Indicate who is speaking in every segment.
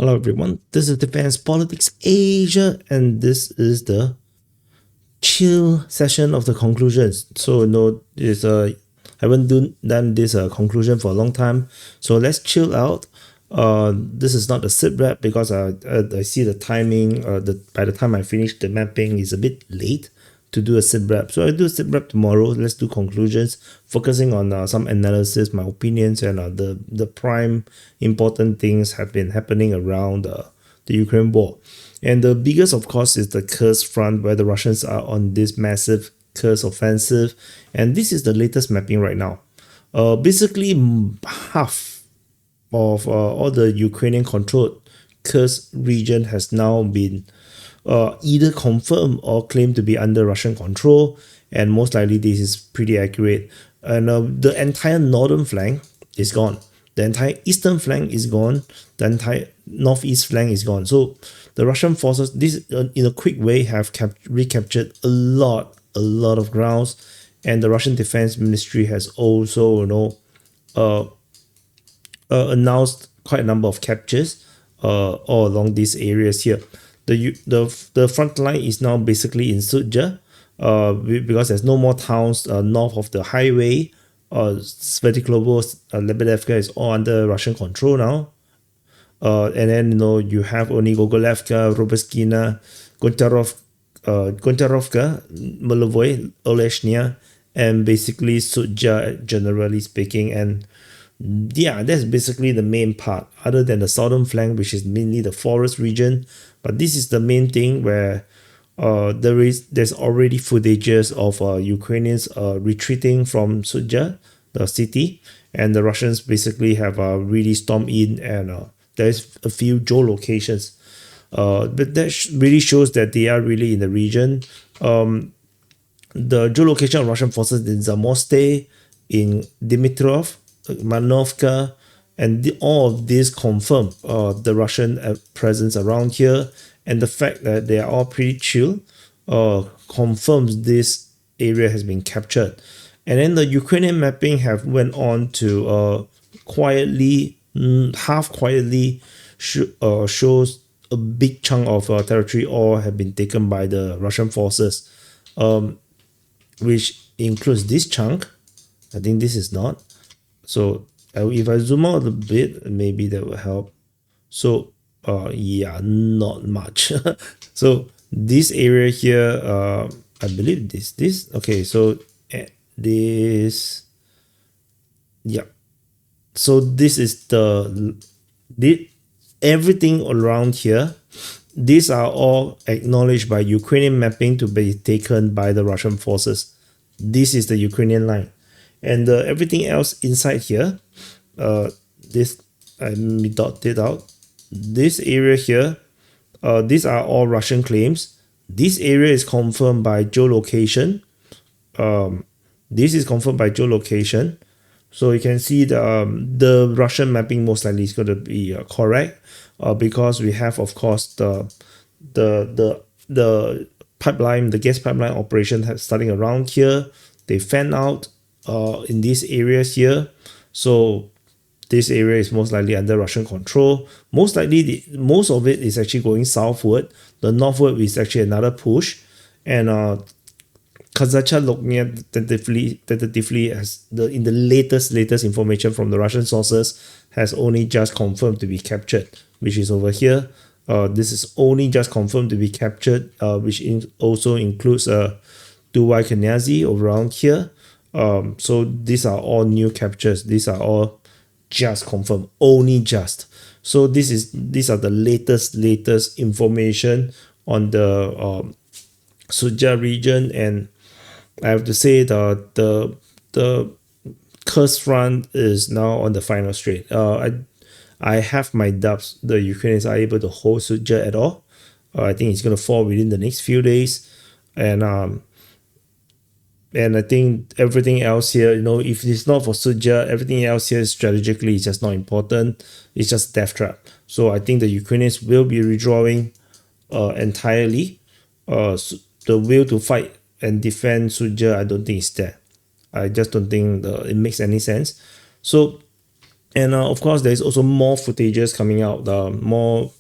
Speaker 1: Hello everyone, this is Defense Politics Asia and this is the chill session of the conclusions. So it's I haven't done this conclusion for a long time. So let's chill out. This is not a sit rep because I see the timing. By the time I finish the mapping is a bit late to do a sit rep. So I do a sit rep tomorrow. Let's do conclusions, focusing on some analysis, my opinions, and the prime important things have been happening around the Ukraine war. And the biggest, of course, is the Kursk front, where the Russians are on this massive Kursk offensive. And this is the latest mapping right now. Basically, half of all the Ukrainian-controlled Kursk region has now been either confirmed or claimed to be under Russian control. And most likely, this is pretty accurate. And the entire northern flank is gone. The entire eastern flank is gone. The entire northeast flank is gone. So the Russian forces, this in a quick way, have recaptured a lot of grounds, and the Russian Defense Ministry has also, announced quite a number of captures all along these areas here. The front line is now basically in Sudzha, because there's no more towns north of the highway. Svetiklovo, Lebedevka is all under Russian control now. And then you have only Gogolevka, Robeskina, Goncharovka, Molovoy, Oleshnya, and basically Sudzha, generally speaking. And yeah, that's basically the main part, other than the southern flank, which is mainly the forest region. But this is the main thing where there's already footages of Ukrainians retreating from Sudzha, the city, and the Russians basically have really stormed in, and there's a few geolocations. But that really shows that they are really in the region. The geolocation of Russian forces in Zamoste, in Dimitrov, Manovka, and all of this confirm the Russian presence around here. And the fact that they are all pretty chill confirms this area has been captured. And then the Ukrainian mapping have went on to quietly, half quietly, shows a big chunk of territory all have been taken by the Russian forces, which includes this chunk. I think this is not. So if I zoom out a bit, maybe that will help. So yeah, not much. So this area here, I believe this okay, so this, yeah, so this is everything around here. These are all acknowledged by Ukrainian mapping to be taken by the Russian forces. This is the Ukrainian line, and everything else inside here, this let me dot it out. This area here, these are all Russian claims. This area is confirmed by geolocation. This is confirmed by geolocation. So you can see the Russian mapping most likely is going to be correct, because we have, of course, the pipeline, the gas pipeline operation starting around here. They fan out in these areas here. So this area is most likely under Russian control. Most likely, most of it is actually going southward. The northward is actually another push. And Kazacha Loknya tentatively has in the latest information from the Russian sources has only just confirmed to be captured, which is over here. This is only just confirmed to be captured, which also includes Tuwai Knyazi around here. So these are all new captures. These are all just confirmed, only just. So these are the latest information on the Sudzha region, and I have to say the Kursk front is now on the final straight. I have my doubts the Ukrainians are able to hold Sudzha at all. I think it's going to fall within the next few days, and I think everything else here, if it's not for Sudzha, everything else here strategically is just not important. It's just death trap. So I think the Ukrainians will be redrawing entirely. The will to fight and defend Sudzha, I don't think is there. I just don't think it makes any sense. So And of course, there's also more footages coming out, more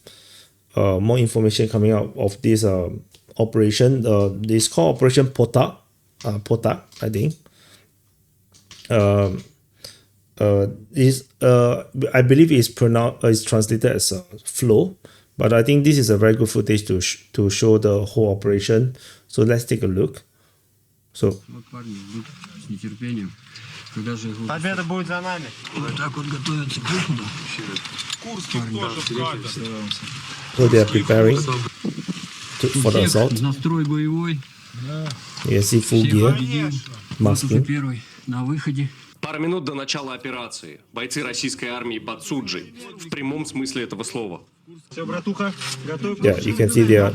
Speaker 1: information coming out of this operation. This called Operation Potak, I think. I believe it's translated as flow, but I think this is a very good footage to show the whole operation. So let's take a look. So.
Speaker 2: Победа будет за нами.
Speaker 3: Вот так вот готовятся к выходу.
Speaker 2: Kursk тоже в кадре.
Speaker 1: So they are preparing for the assault.
Speaker 3: Настрой боевой.
Speaker 1: You can see full gear, masking.
Speaker 3: Первый на выходе.
Speaker 4: Пара минут до начала операции. Бойцы российской армии под Суджей. В прямом смысле этого слова.
Speaker 2: Все, братуха, готов.
Speaker 1: Yeah, you can see there's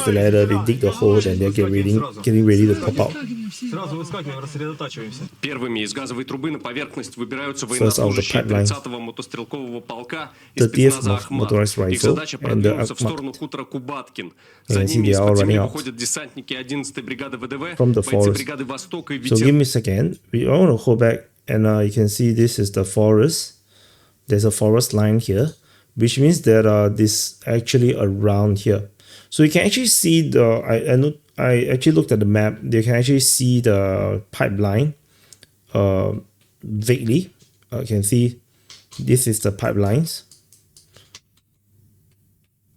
Speaker 1: the ladder, they dig the hole and they're getting ready to pop out.
Speaker 2: Сразу выскакиваем, рассредотачиваемся.
Speaker 4: Первыми из газовой трубы на поверхность выбираются
Speaker 1: First out the
Speaker 4: военнослужащие
Speaker 1: pipeline.
Speaker 4: 30-го мотострелкового полка и
Speaker 1: 30th
Speaker 4: спецназа Ахмат.
Speaker 1: motorized rifle
Speaker 4: Их задача
Speaker 1: and the
Speaker 4: продвинуться в
Speaker 1: Ahmad.
Speaker 4: сторону хутора Кубаткин.
Speaker 1: Yeah,
Speaker 4: За
Speaker 1: you see
Speaker 4: ними
Speaker 1: they are
Speaker 4: из-под земли
Speaker 1: running out
Speaker 4: выходят десантники 11-й бригады ВДВ,
Speaker 1: from the
Speaker 4: бойцы
Speaker 1: forest.
Speaker 4: бригады Востока и
Speaker 1: So give
Speaker 4: ветераны.
Speaker 1: me a second. I want to hold back and you can see this is the forest. There's a forest line here, which means that this actually around here. So you can actually see I actually looked at the map. You can actually see the pipeline vaguely. You can see this is the pipelines.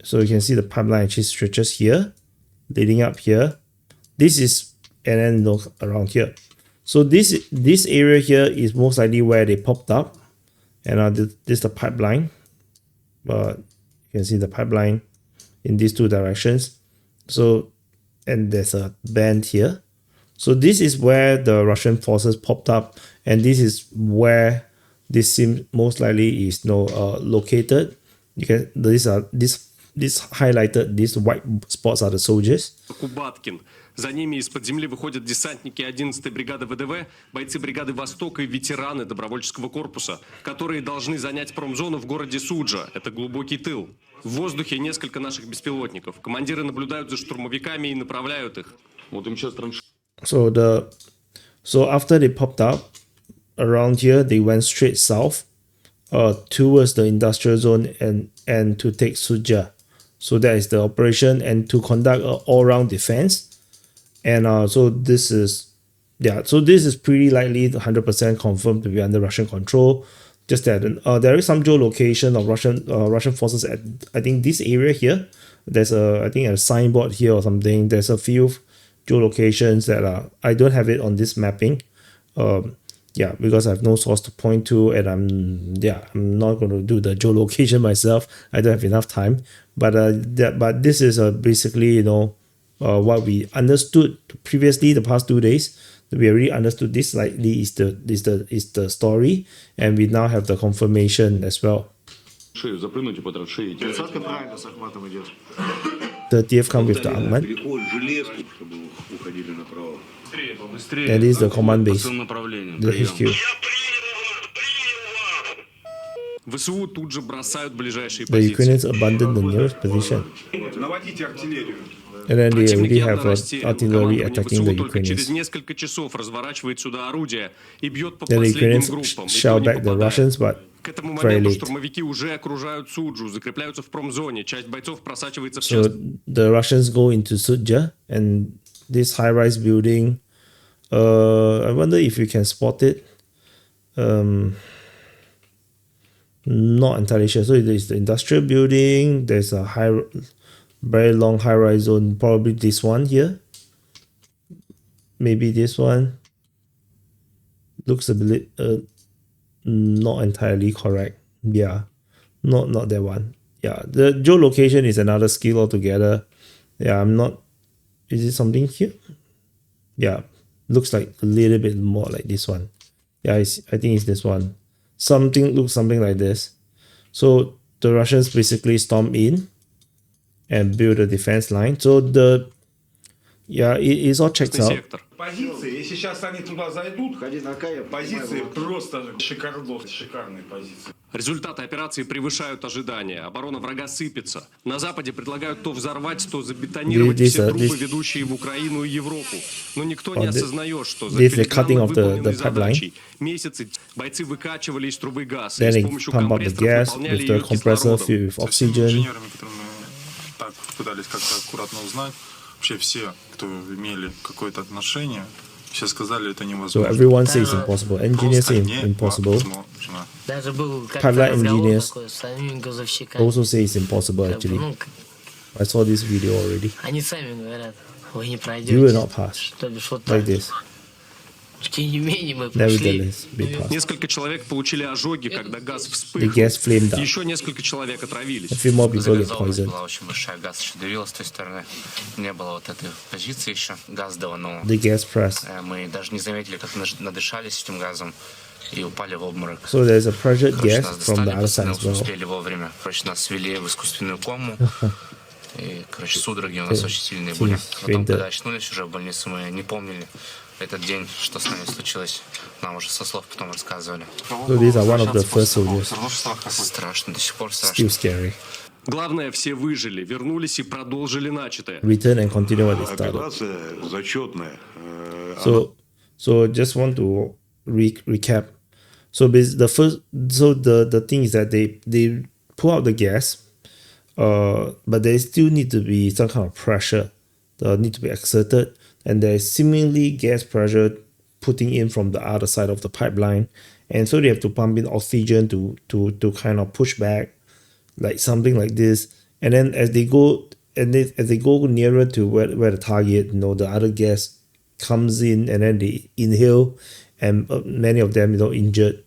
Speaker 1: So you can see the pipeline actually stretches here, leading up here. This is and then look around here. So this area here is most likely where they popped up, and this is the pipeline. But you can see the pipeline in these two directions. So, and there's a bend here. So this is where the Russian forces popped up, and this is where this seems most likely is located. You can this highlighted, these white spots are the soldiers.
Speaker 4: Кубаткин. За ними из-под земли выходят десантники 11-й бригады ВДВ, бойцы бригады Востока и ветераны добровольческого корпуса, которые должны занять промзону в городе Суджа. Это глубокий тыл. В воздухе несколько наших беспилотников. Командиры наблюдают за штурмовиками и направляют их. Вот им сейчас
Speaker 1: So after they popped up around here, they went straight south towards the industrial zone and to take Suja. So that is the operation and to conduct an all-round defense. And so this is pretty likely 100% confirmed to be under Russian control. Just that there is some geolocation of Russian forces at I think this area here. There's a signboard here or something. There's a few geolocations that I don't have it on this mapping. Because I have no source to point to, and I'm not going to do the geolocation myself. I don't have enough time. But this is basically what we understood previously the past 2 days. We already understood this slightly is the story, and we now have the confirmation as well. 30th come with the Ahmad. And this is the command base, the HQ.
Speaker 4: ВСУ тут же бросают ближайшие
Speaker 1: The
Speaker 4: позиции.
Speaker 1: Ukrainians abandoned the nearest position. And then they already have artillery attacking the
Speaker 4: Через
Speaker 1: Ukrainians.
Speaker 4: несколько часов разворачивает сюда орудие и бьет по
Speaker 1: Then the
Speaker 4: последним
Speaker 1: Ukrainians
Speaker 4: группам. И
Speaker 1: shell
Speaker 4: то не
Speaker 1: back the
Speaker 4: попадает.
Speaker 1: Russians, but
Speaker 4: К этому
Speaker 1: very
Speaker 4: моменту
Speaker 1: late.
Speaker 4: штурмовики уже окружают Суджу, закрепляются в промзоне. Часть бойцов просачивается в
Speaker 1: So
Speaker 4: часть.
Speaker 1: the Russians go into Suja, and this high-rise building. I wonder if you can spot it. Not entirely sure. So there's the industrial building. There's a very long high-rise zone. Probably this one here. Maybe this one. Looks a bit not entirely correct. Yeah, not that one. Yeah, the geolocation is another skill altogether. Yeah, I'm not. Is it something here? Yeah, looks like a little bit more like this one. Yeah, I think it's this one. Looks something like this. So the Russians basically storm in and build a defense line. So Yeah, it's all checked out.
Speaker 4: сектор.
Speaker 5: Позиции, если сейчас они туда зайдут, позиции просто шикарные позиции.
Speaker 4: Результаты операции превышают ожидания. Оборона врага сыпется. На Западе предлагают то взорвать, то забетонировать все трубы, ведущие в Украину и Европу. Но никто не осознает, что за филигранно выполненной задачей месяцы бойцы выкачивали из трубы газ и с помощью компрессоров наполняли ее кислородом.
Speaker 5: Со всеми инженерами, которые мы так пытались как-то аккуратно узнать, вообще все, кто имели какое-то отношение, все сказали, это невозможно.
Speaker 1: So everyone says impossible. Engineers say impossible.
Speaker 6: Даже был
Speaker 1: Pipeline engineers
Speaker 6: такой с самими газовщиками.
Speaker 1: also say it's impossible actually. I saw this video already.
Speaker 6: Они сами говорят, вы не
Speaker 1: You will
Speaker 6: пройдете.
Speaker 1: not pass.
Speaker 6: То бишь вот
Speaker 1: Like
Speaker 6: так.
Speaker 1: this.
Speaker 6: Тем не менее мы пошли.
Speaker 1: Nevertheless, we passed.
Speaker 4: Несколько человек получили ожоги, когда газ
Speaker 1: The
Speaker 4: вспыхнул.
Speaker 1: gas flamed up.
Speaker 4: Еще несколько человек отравились.
Speaker 1: A few more people get
Speaker 7: Загазованность
Speaker 1: poisoned.
Speaker 7: была очень большая, газ еще давил с той стороны. Не было вот этой позиции еще, газ даванул.
Speaker 1: The gas press.
Speaker 7: Мы даже не заметили, как надышались этим газом и упали в обморок.
Speaker 1: So there's a pressured
Speaker 7: Короче,
Speaker 1: gas
Speaker 7: нас
Speaker 1: from the
Speaker 7: достали,
Speaker 1: other side
Speaker 7: пацаны
Speaker 1: as well.
Speaker 7: успели вовремя. Короче, нас ввели в искусственную кому. И, короче, судороги у нас очень сильные были. Потом, когда очнулись уже в больнице, мы не помнили этот день, что с нами случилось. Нам уже со слов потом рассказывали.
Speaker 1: So these are one of the first soldiers.
Speaker 7: Страшно, до сих пор
Speaker 1: Still
Speaker 7: страшно.
Speaker 1: scary.
Speaker 4: Главное, все выжили, вернулись и продолжили начатое.
Speaker 1: Return and continue what they started.
Speaker 5: Операция зачетная.
Speaker 1: So just want to recap. So the thing is that they pull out the gas, but there still need to be some kind of pressure that need to be exerted, and there's seemingly gas pressure putting in from the other side of the pipeline, and so they have to pump in oxygen to kind of push back, like something like this, and then as they go nearer to where the target, the other gas comes in, and then they inhale, and many of them injured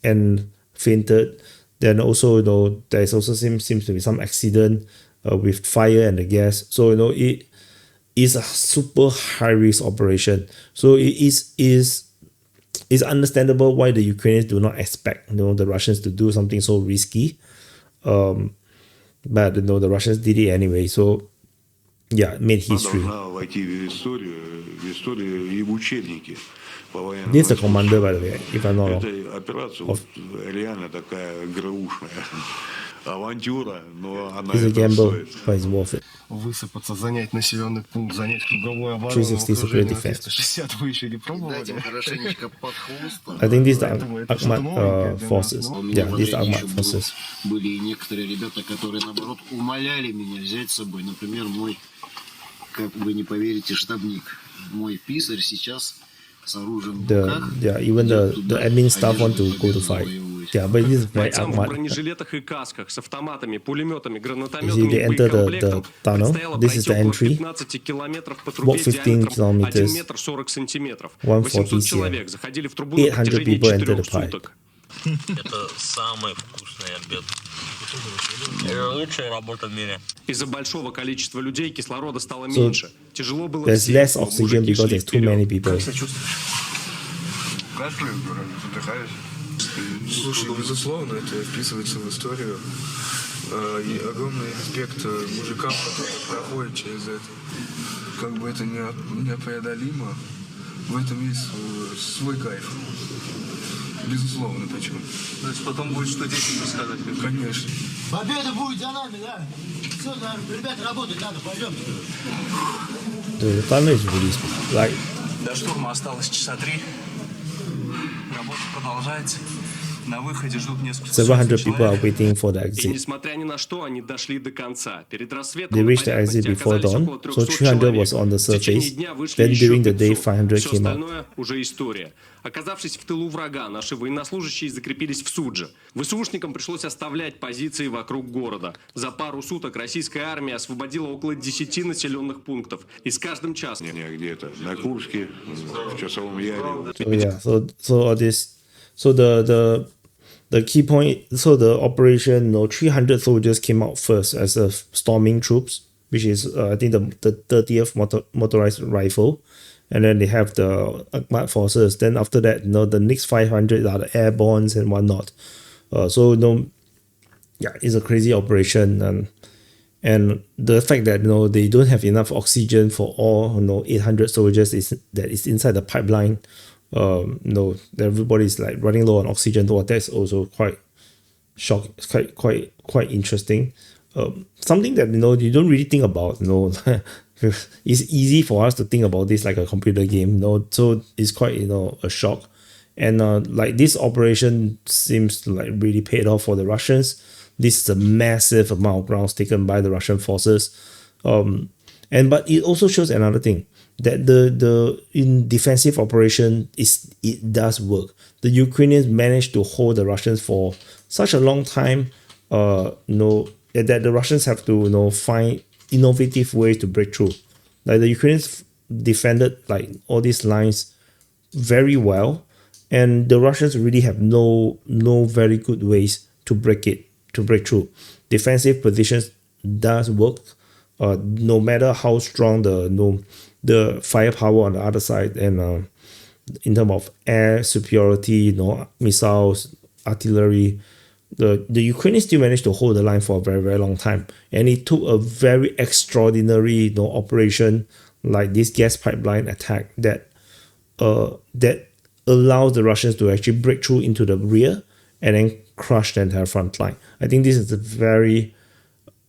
Speaker 1: and fainted. Then also there's also seems to be some accident with fire and the gas. So it is a super high risk operation. So it is understandable why the Ukrainians do not expect the Russians to do something so risky. But the Russians did it anyway. So yeah, it made history.
Speaker 5: Должна войти в историю и в учебники по военному.
Speaker 1: This is the commander, by the way, if I'm not wrong.
Speaker 5: Эта операция реально такая граушная авантюра, но она
Speaker 1: It's a
Speaker 5: этого
Speaker 1: gamble,
Speaker 5: стоит.
Speaker 1: but it's worth it.
Speaker 2: Высыпаться, занять населенный пункт, занять круговую оборону.
Speaker 1: 360 security defense.
Speaker 2: 360 вы еще не пробовали?
Speaker 8: Хорошенечко под хвост.
Speaker 1: I think these are
Speaker 2: Поэтому это
Speaker 1: Akhmat
Speaker 2: что-то новенькое для
Speaker 1: forces.
Speaker 2: нас,
Speaker 8: У
Speaker 1: Yeah,
Speaker 8: меня во
Speaker 1: these are
Speaker 8: времени
Speaker 1: Akhmat
Speaker 8: еще
Speaker 1: forces.
Speaker 8: были и некоторые ребята, которые, наоборот, умоляли меня взять с собой. Например, мой, как вы не поверите, штабник. Мой писарь сейчас с оружием в руках.
Speaker 1: Even the admin staff want to go to fight. Yeah, but this is very
Speaker 4: Бойцам в
Speaker 1: Akhmat.
Speaker 4: бронежилетах и касках с автоматами, пулеметами,
Speaker 1: You see,
Speaker 4: гранатометами
Speaker 1: they
Speaker 4: и
Speaker 1: enter the
Speaker 4: боекомплектом
Speaker 1: tunnel.
Speaker 4: предстояло
Speaker 1: This is
Speaker 4: пройти
Speaker 1: the
Speaker 4: около
Speaker 1: entry.
Speaker 4: 15 километров по трубе
Speaker 1: Walk 15
Speaker 4: диаметром 1
Speaker 1: kilometers.
Speaker 4: метр 40 сантиметров.
Speaker 1: 140
Speaker 4: 800
Speaker 1: cm.
Speaker 4: человек заходили в трубу на
Speaker 1: 800
Speaker 4: протяжении
Speaker 1: people enter
Speaker 4: 4
Speaker 1: the pipe.
Speaker 4: суток.
Speaker 9: Это самый вкусный обед. Это лучшая работа в мире.
Speaker 4: Из-за большого количества людей кислорода стало меньше. Тяжело было
Speaker 1: There's
Speaker 4: всем,
Speaker 1: less
Speaker 4: но
Speaker 1: oxygen
Speaker 4: мужики
Speaker 1: because
Speaker 4: шли
Speaker 1: there's too many
Speaker 4: вперед.
Speaker 1: people.
Speaker 5: Кашлю, задыхаюсь.
Speaker 10: Слушай, безусловно, это вписывается в историю. И огромный респект мужикам, которые проходят через это. Как бы это непреодолимо, в этом есть свой кайф. Безусловно, причем.
Speaker 2: То есть потом будет что детям рассказать?
Speaker 10: Конечно.
Speaker 11: Победа будет за нами, да? Все, ребята, работать надо, пойдемте.
Speaker 1: The tunnel is really like
Speaker 2: До штурма осталось часа 3. Работа продолжается. На выходе ждут несколько
Speaker 1: 700 people are waiting for the
Speaker 4: И
Speaker 1: exit.
Speaker 4: несмотря ни на что, они дошли до конца. Перед рассветом
Speaker 1: They
Speaker 4: на
Speaker 1: reached the
Speaker 4: поверхности
Speaker 1: exit before
Speaker 4: оказались
Speaker 1: dawn,
Speaker 4: около
Speaker 1: so
Speaker 4: 300
Speaker 1: 300
Speaker 4: человек.
Speaker 1: was on the
Speaker 4: В течение
Speaker 1: surface.
Speaker 4: дня вышли
Speaker 1: Then
Speaker 4: еще
Speaker 1: during the day,
Speaker 4: 500.
Speaker 1: 500
Speaker 4: Все
Speaker 1: came out.
Speaker 4: остальное уже история. Оказавшись в тылу врага, наши военнослужащие закрепились в Судже. ВСУшникам пришлось оставлять позиции вокруг города. За пару суток российская армия освободила около 10 населенных пунктов. И с каждым часом...
Speaker 5: Где-то на Курске, в Часовом Яре.
Speaker 1: So yeah, so the key point, so the operation, 300 soldiers came out first as a storming troops, which is I think the 30th motorized rifle, and then they have the Akhmat forces. Then after that, the next 500 are the airbornes and whatnot. So yeah, it's a crazy operation, and the fact that they don't have enough oxygen for all 800 soldiers that is inside the pipeline. Everybody is like running low on oxygen. That's also quite quite interesting. Something that you don't really think about. It's easy for us to think about this like a computer game. So it's quite a shock. And like this operation seems to like really paid off for the Russians. This is a massive amount of grounds taken by the Russian forces. But it also shows another thing, that the in defensive operation it does work. The Ukrainians managed to hold the Russians for such a long time. That the Russians have to find innovative ways to break through. Like the Ukrainians defended like all these lines very well, and the Russians really have no very good ways to break through. Defensive positions does work, no matter how strong the firepower on the other side, and in terms of air superiority, missiles, artillery, the Ukrainians still managed to hold the line for a very, very long time. And it took a very extraordinary operation like this gas pipeline attack that allows the Russians to actually break through into the rear and then crush the entire front line. I think this is a very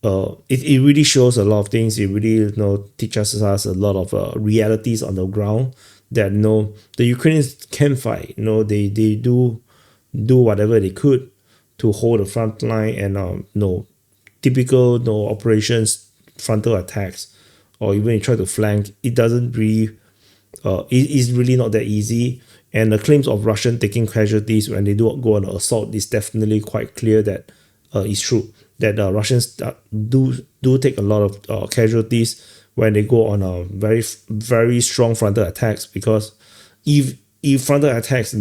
Speaker 1: it really shows a lot of things. It really teaches us a lot of realities on the ground, that the Ukrainians can fight. They do whatever they could to hold the front line, and typical operations, frontal attacks, or even you try to flank, it doesn't really it is really not that easy. And the claims of Russian taking casualties when they do go on an assault is definitely quite clear that it's true, that Russians do take a lot of casualties when they go on a very, very strong frontal attacks, because if frontal attacks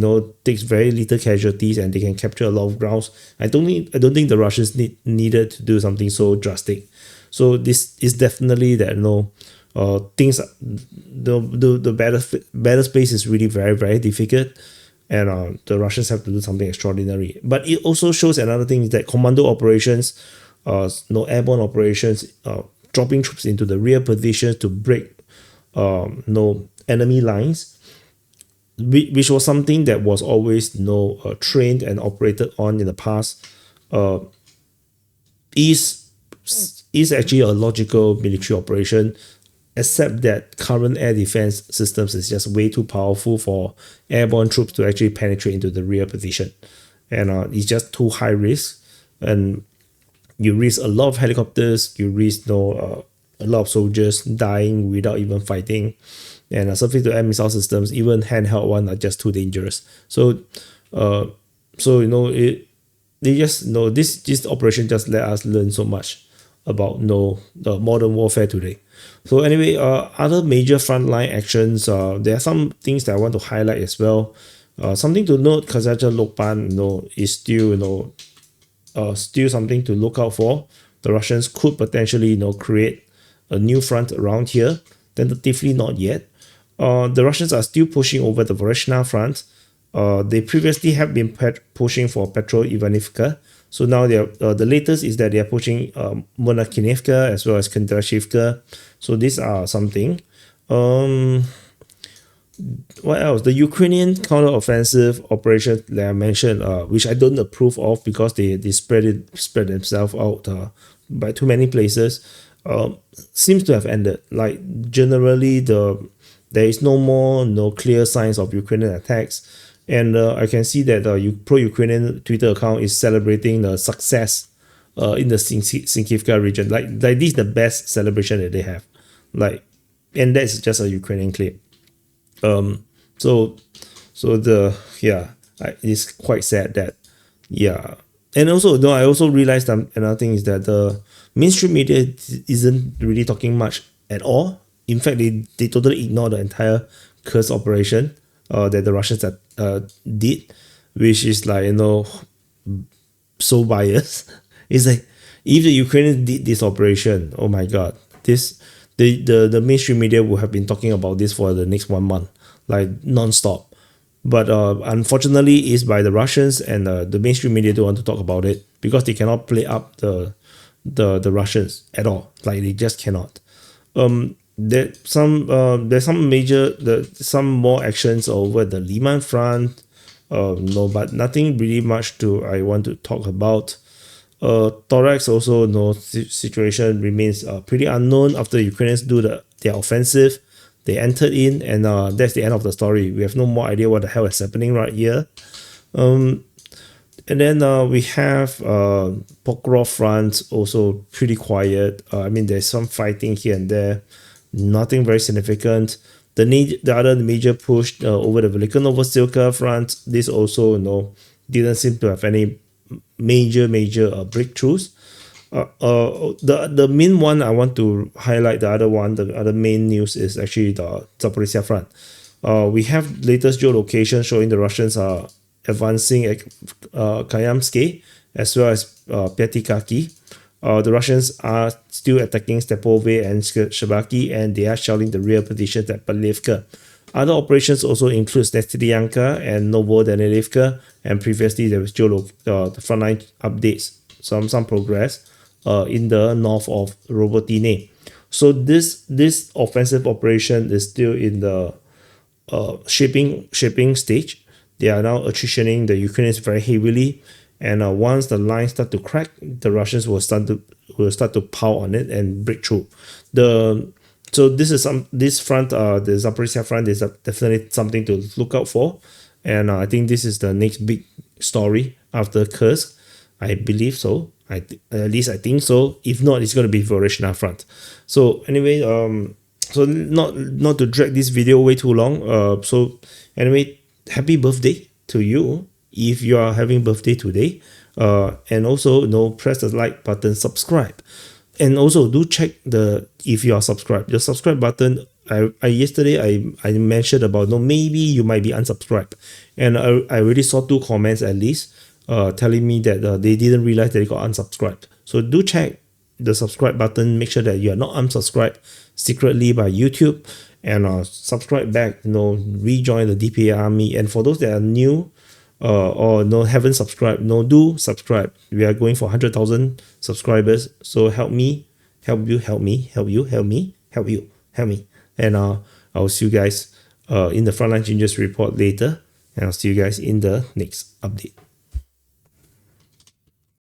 Speaker 1: takes very little casualties and they can capture a lot of grounds, I don't think the Russians needed to do something so drastic. So this is definitely that things, the battle space is really very, very difficult, and the Russians have to do something extraordinary. But it also shows another thing, is that commando operations, airborne operations, dropping troops into the rear positions to break enemy lines, which was something that was always trained and operated on in the past, is actually a logical military operation, except that current air defense systems is just way too powerful for airborne troops to actually penetrate into the rear position, and it's just too high risk, and you risk a lot of helicopters, you risk a lot of soldiers dying without even fighting. And surface-to-air missile systems, even handheld one, are just too dangerous. So, this operation just let us learn so much about the modern warfare today. So anyway, other major frontline actions, there are some things that I want to highlight as well. Something to note, Kazaja Lokpan, is still still something to look out for. The Russians could potentially create a new front around here. Tentatively not yet. The Russians are still pushing over the Voreshna front. They previously have been pushing for Petro-Ivanivka. So now the latest is that they are pushing Monakinevka as well as Kondrashivka. So these are something. What else? The Ukrainian counter-offensive operation that I mentioned, which I don't approve of because they spread themselves out by too many places, seems to have ended. Like generally, there is no more clear signs of Ukrainian attacks, and I can see that the pro-Ukrainian Twitter account is celebrating the success in the Sinkivka region. Like this is the best celebration that they have. And that's just a Ukrainian claim. It's quite sad that, and also I also realized another thing is that the mainstream media isn't really talking much at all. In fact, they totally ignore the entire Kursk operation that the Russians did, which is so biased. It's like, if the Ukrainians did this operation, oh my god, the mainstream media would have been talking about this for the next 1 month, non-stop. But unfortunately, it's by the Russians, and the mainstream media don't want to talk about it because they cannot play up the the Russians at all. Like they just cannot. There's some more actions over the Liman front. No, but nothing really much I want to talk about. Thorax also situation remains pretty unknown after Ukrainians do their offensive. They entered in, and that's the end of the story. We have no more idea what the hell is happening right here. And then we have Pokrov front, also pretty quiet. I mean, there's some fighting here and there, nothing very significant. The other major push over the Velika Novosilka front, this also didn't seem to have any major breakthroughs. The main one I want to highlight, the other main news is actually the Zaporizhia front. We have latest geolocation showing the Russians are advancing at Kayamsky as well as Pyatikaki. The Russians are still attacking Stepove and Shabaki, and they are shelling the rear positions at Palivka. Other operations also include Nestilianka and Novodanilivka, and previously there was the frontline updates, some progress in the north of Robotine. So this offensive operation is still in the shaping stage. They are now attritioning the Ukrainians very heavily, and once the lines start to crack, the Russians will start to pound on it and break through. So this front, the Zaporizhia front, is definitely something to look out for, and I think this is the next big story after Kursk. I believe so. At least I think so. If not, it's going to be Voreshna front. So anyway, so not to drag this video way too long. So anyway, happy birthday to you if you are having birthday today. And also press the like button, subscribe. And also do check if you are subscribed. The subscribe button, yesterday I mentioned about maybe you might be unsubscribed, and I already saw 2 comments at least telling me that they didn't realize that they got unsubscribed. So do check the subscribe button, make sure that you are not unsubscribed secretly by YouTube, and subscribe back, rejoin the DPA army. And for those that are new or haven't subscribed, do subscribe. We are going for 100,000 subscribers, so help me, help you, help me, help you, help me, help you, help me. And I'll see you guys in the Frontline Changes report later, and I'll see you guys in the next update.